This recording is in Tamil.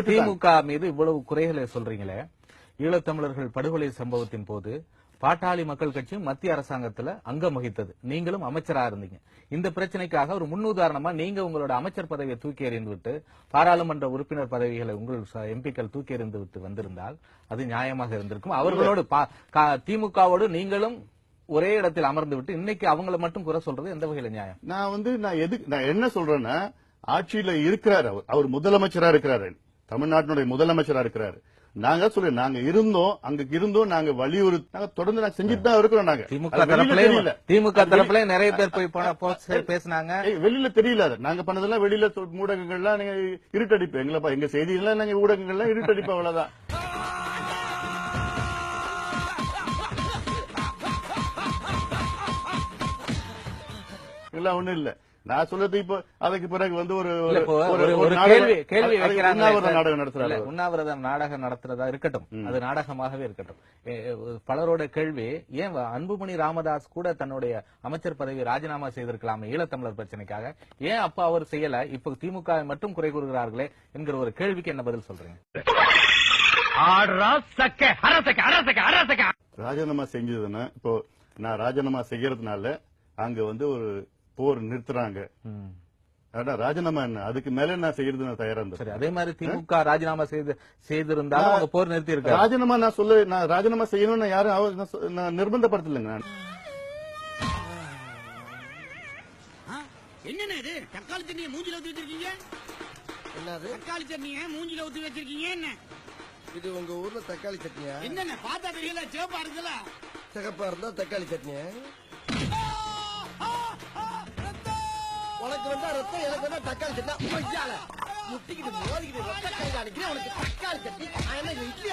திமுக மீது இவ்வளவு குறைகளை சொல்றீங்களே, ஈழத்தமிழர்கள் படுகொலை சம்பவத்தின் போது பாட்டாளி மக்கள் கட்சியும் மத்திய அரசாங்கத்துல அங்கம் வகித்தது, நீங்களும் அமைச்சரா இருந்தீங்க. இந்த பிரச்சனைக்காக ஒரு முன்னுதாரணமா நீங்க உங்களோட அமைச்சர் பதவியை தூக்கி எறிந்து விட்டு பாராளுமன்ற உறுப்பினர் பதவிகளை உங்கள் எம்பிக்கள் தூக்கி எறிந்து விட்டு வந்திருந்தால் அது நியாயமாக இருந்திருக்கும். அவர்களோடு திமுகவோடு நீங்களும் ஒரே இடத்தில் அமர்ந்து விட்டு இன்னைக்கு அவங்கள மட்டும் குறை சொல்றது எந்த வகையில நியாயம்? நான் என்ன சொல்றேன்னா, ஆட்சியில இருக்கிறார் அவர் முதலமைச்சரா இருக்கிறாரு, தமிழ்நாட்டினுடைய முதலமைச்சரா இருக்கிறாரு. நாங்க சொல்றேன், நாங்க இருந்தோம் நாங்க வலியுறுத்தி நாங்க தொடர்ந்து நாங்க செஞ்சுட்டு தான் இருக்கிறோம். நாங்க திமுக தரப்புல நிறைய பேர் போய் பேசினாங்க, வெளியில தெரியல. நாங்க பண்ணதெல்லாம் வெளியில ஊடகங்கள்லாம் நீங்க இருட்டடிப்பு, எங்க செய்திகள்லாம் நாங்க ஊடகங்கள்லாம் இருட்டடிப்பு, அவ்வளவுதான். ஒண்ணும் இல்ல, நான் சொல்றது இப்போ அதுக்கு பிறகு வந்து ஒரு கேள்வி நாடகம் நடத்துறாரு. உண்ணாவிரத நாடகம் நடத்துறதா இருக்கட்டும், அது நாடகமாகவே இருக்கட்டும். பலரோட கேள்வி, ஏன் அன்புமணி ராமதாஸ் கூட தன்னுடைய அமைச்சர் பதவி ராஜினாமா செய்திருக்கலாமே ஈழத்தமிழர் பிரச்சனைக்காக, ஏன் அப்ப அவர் செய்யல, இப்ப திமுக மட்டும் குறை கூறுகிறார்களே என்கிற ஒரு கேள்விக்கு என்ன பதில் சொல்றீங்க? ராஜினாமா செஞ்சதுன்னா, இப்போ நான் ராஜினாமா செய்யறதுனால அங்க வந்து ஒரு போர் நிறுத்துறாங்க. ராஜினாமா என்ன, அதுக்கு மேல நான் செய்யறது நான் தயாரா இருந்தேன். அதே மாதிரி திமுக ராஜினாமா செய்திருந்தாலும் அவங்க போர் நிறுத்தி இருக்க. ராஜினாமா நான் ராஜினாமா செய்யணும்னு யாரும் நான் நிர்பந்தப்படுத்தலைங்க. என்னன்னா இது தக்காளி தண்ணியை மூஞ்சில ஊத்தி வச்சிருக்கீங்க? தக்காளி தண்ணியை மூஞ்சில ஊத்தி வச்சிருக்கீங்க என்ன? இது உங்க ஊர்ல தக்காளி சட்னியா? என்னென்ன பார்த்தா தெரியல, சிவப்பா இருக்குல்ல. சிகப்பா இருந்தா தக்காளி சட்னியா? உனக்கு வந்தா ரத்தம், எனக்கு வந்தா தக்காளி சட்னா முட்டிக்கிட்டு மோதிக்கிட்டு ரத்த கையில அடிக்கிறேன். உனக்கு தக்காளி சட்னி இட்லி